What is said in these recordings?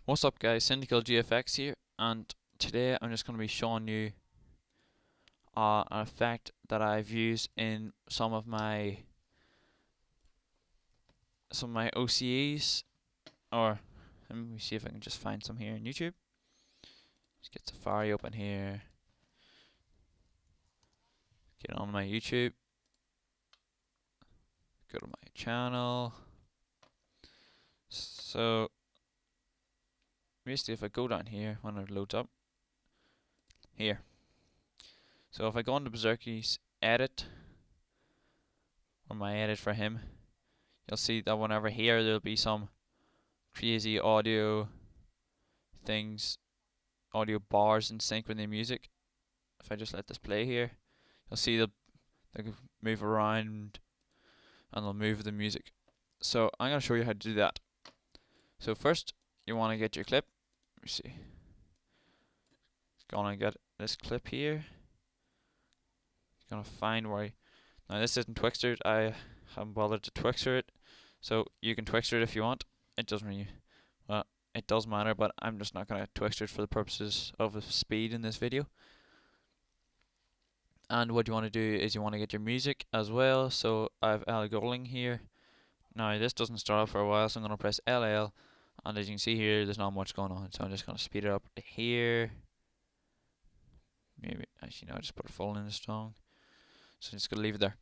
What's up guys, Untitled GFX here, and today I'm just going to be showing you an effect that I've used in some of my OCEs, or let me see if I can just find some here on YouTube. Just get Safari open here, get on my YouTube, go to my channel. So basically if I go down here when it loads up, here. So if I go into Berserky's edit, or my edit for him, you'll see that whenever here there'll be some crazy audio things, audio bars in sync with the music. If I just let this play here, you'll see they move around and they'll move the music. So I'm going to show you how to do that. So first you want to get your clip. Let me see. Gonna get this clip here. Gonna find where now this isn't Twixtered. I haven't bothered to Twixter it, so you can Twixter it if you want. It doesn't really, well, it does matter, but I'm just not gonna Twixter it for the purposes of the speed in this video. And what you want to do is you want to get your music as well. So I have L Golding here. Now this doesn't start up for a while, so I'm gonna press LL, and as you can see here, there's not much going on. So I'm just gonna speed it up to here. Maybe actually no, I just put it full in the song. So I'm just gonna leave it there.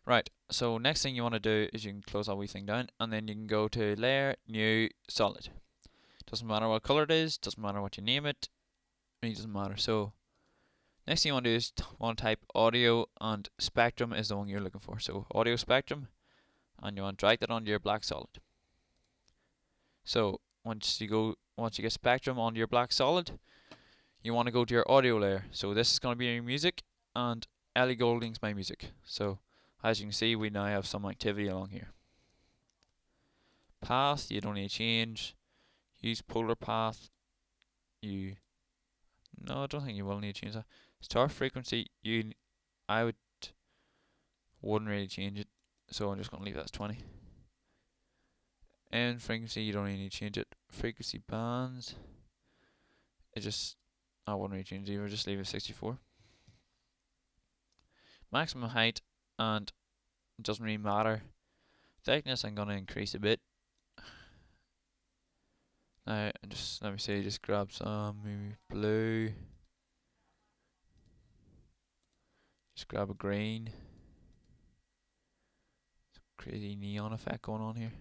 Right, so next thing you want to do is you can close that wee thing down, and then you can go to Layer, New, Solid. Doesn't matter what color it is, doesn't matter what you name it, it doesn't matter. So next thing you want to do is want to type Audio, and Spectrum is the one you're looking for. So Audio Spectrum, and you want to drag that onto your black solid. So once you get Spectrum onto your black solid, you want to go to your audio layer. So this is going to be your music, and Ellie Golding's my music. So as you can see, we now have some activity along here. Path, you don't need to change. Use polar path. No, I don't think you will need to change that. Start frequency, wouldn't really change it, so I'm just gonna leave that as 20. And frequency, you don't really need to change it. Frequency bands, I wouldn't really change it either. Just leave it 64. Maximum height, and it doesn't really matter. Thickness, I'm gonna increase a bit. Now, let me see, just grab some maybe blue. Just grab a green. Some crazy neon effect going on here.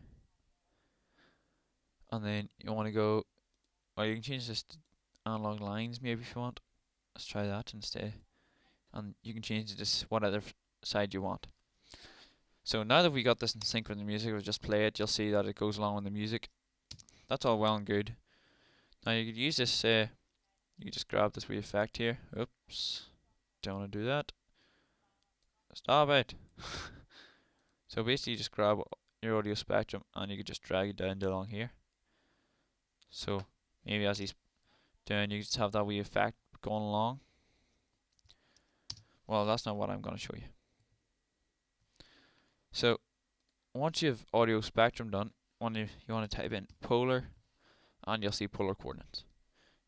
And then you want to go, or you can change this to analog lines maybe if you want. Let's try that instead. And you can change it to whatever side you want. So now that we got this in sync with the music, we'll just play it. You'll see that it goes along with the music. That's all well and good. Now you could use this, you just grab this wee effect here. Oops, don't want to do that. Stop it. So basically you just grab your audio spectrum and you can just drag it down along here. So maybe as he's doing, you just have that wee effect going along. Well, that's not what I'm going to show you. So once you have audio spectrum done, you want to type in polar, and you'll see polar coordinates.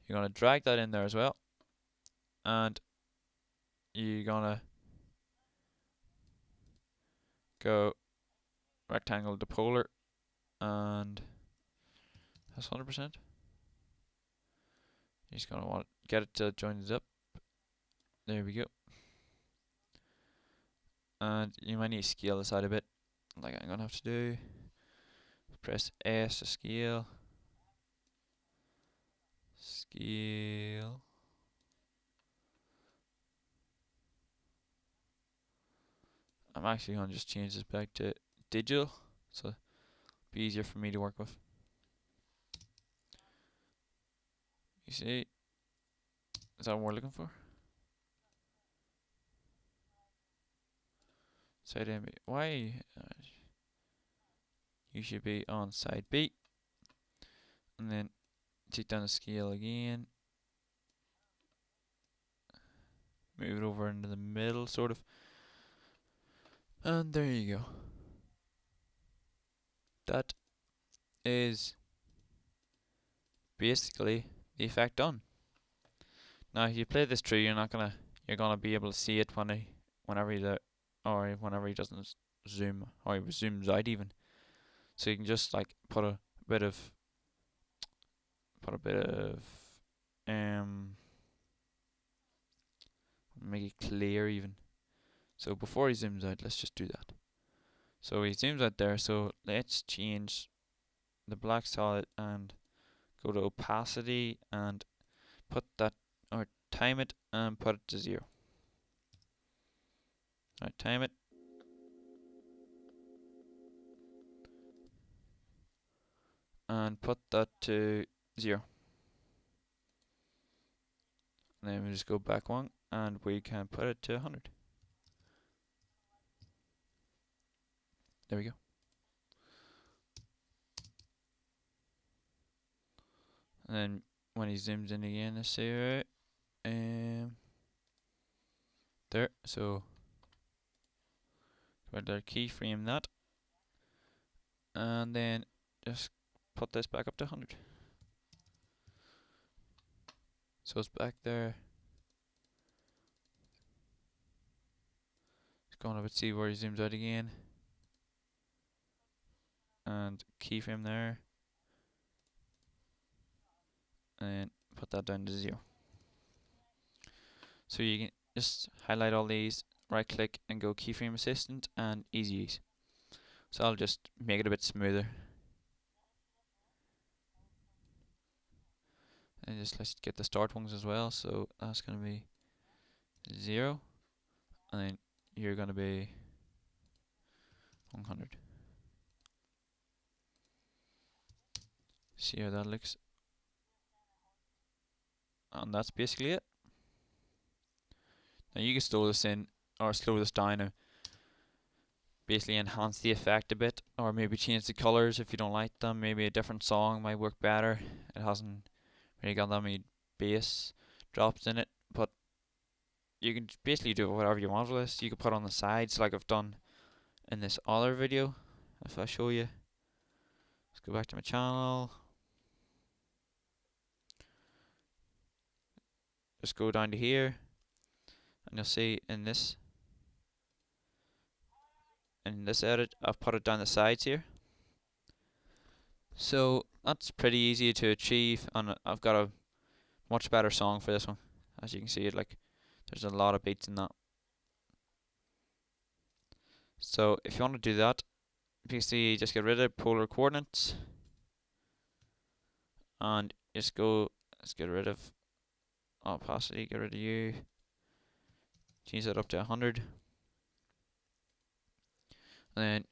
You're going to drag that in there as well, and you're going to go rectangle to polar, and that's 100%. You're just going to want to get it to join it up. There we go. And you might need to scale this out a bit, like I'm going to have to do. Press S to scale. Scale. I'm actually going to just change this back to digital, so it'll be easier for me to work with. You see, is that what we're looking for? Side A, why? You should be on side B, and then take down the scale again, move it over into the middle, sort of, and there you go. That is basically the effect done. Now if you play this through, you're gonna be able to see it whenever or whenever he doesn't zoom, or he zooms out even. So you can just like bit of put a bit of um make it clear even. So before he zooms out, let's just do that. So he zooms out there, so let's change the black solid and go to opacity and put that, or time it and put it to 0. Right, time it. And put that to 0. And then we just go back one and we can put it to 100. There we go. And then when he zooms in again, let's say right, there. So right there, keyframe that, and then just put this back up to 100. So it's back there. It's going up and see where he zooms out again, and keyframe there, and put that down to 0. So you can just highlight all these, right click and go keyframe assistant and easy use. So I'll just make it a bit smoother. And just let's get the start ones as well. So that's going to be 0. And then you're going to be 100. See how that looks. And that's basically it. Now you can slow this in or slow this down and basically enhance the effect a bit, or maybe change the colors if you don't like them. Maybe a different song might work better. It hasn't really got that many bass drops in it, but you can basically do whatever you want with this. You can put on the sides like I've done in this other video. If I show you, let's go back to my channel. Just go down to here, and you'll see in this edit, I've put it down the sides here. So that's pretty easy to achieve, and I've got a much better song for this one. As you can see, there's a lot of beats in that. So if you want to do that, basically just get rid of polar coordinates, and let's get rid of opacity, get rid of you, change that up to 100, and then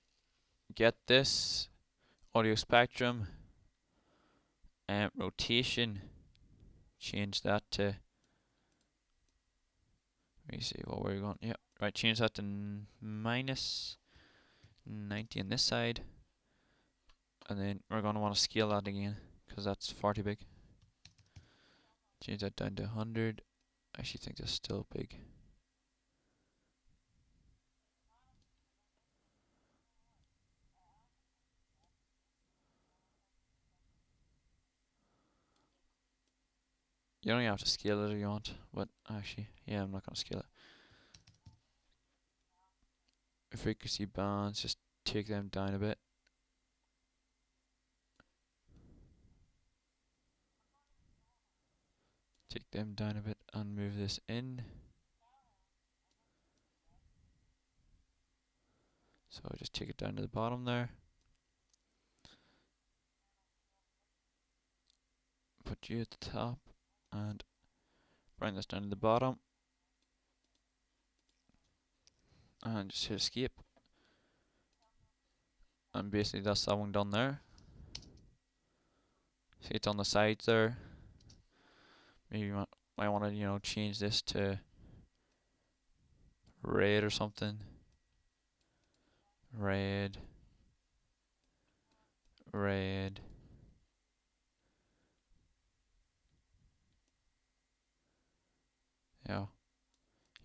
get this audio spectrum and rotation, change that to, let me see what we're going, yeah, right, change that to minus 90 on this side, and then we're going to want to scale that again because that's far too big. Change that down to 100. I actually think that's still big. You don't even have to scale it if you want, but actually, yeah, I'm not going to scale it. Frequency bands, just take them down a bit. Take them down a bit and move this in. So I just take it down to the bottom there. Put you at the top and bring this down to the bottom. And just hit escape. And basically that's that one done there. See it's on the sides there. Maybe you might want to, change this to red or something. Red. Red. Yeah.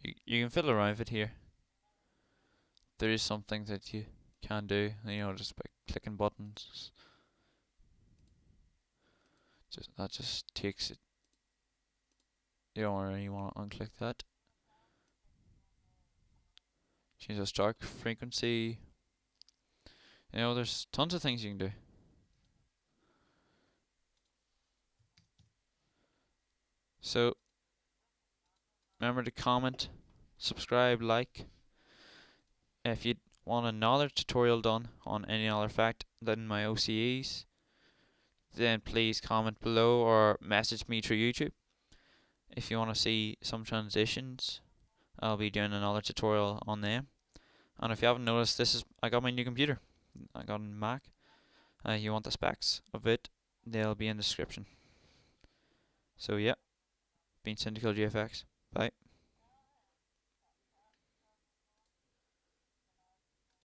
You can fiddle around with it here. There is something that you can do, just by clicking buttons. That just takes it. You don't really want to unclick that. Change the stroke frequency. There's tons of things you can do. So remember to comment, subscribe, like. If you want another tutorial done on any other effect than my OCEs, then please comment below or message me through YouTube. If you want to see some transitions, I'll be doing another tutorial on them. And if you haven't noticed, I got my new computer. I got a Mac. You want the specs of it, they'll be in the description. So yeah, been Untitled GFX. Bye.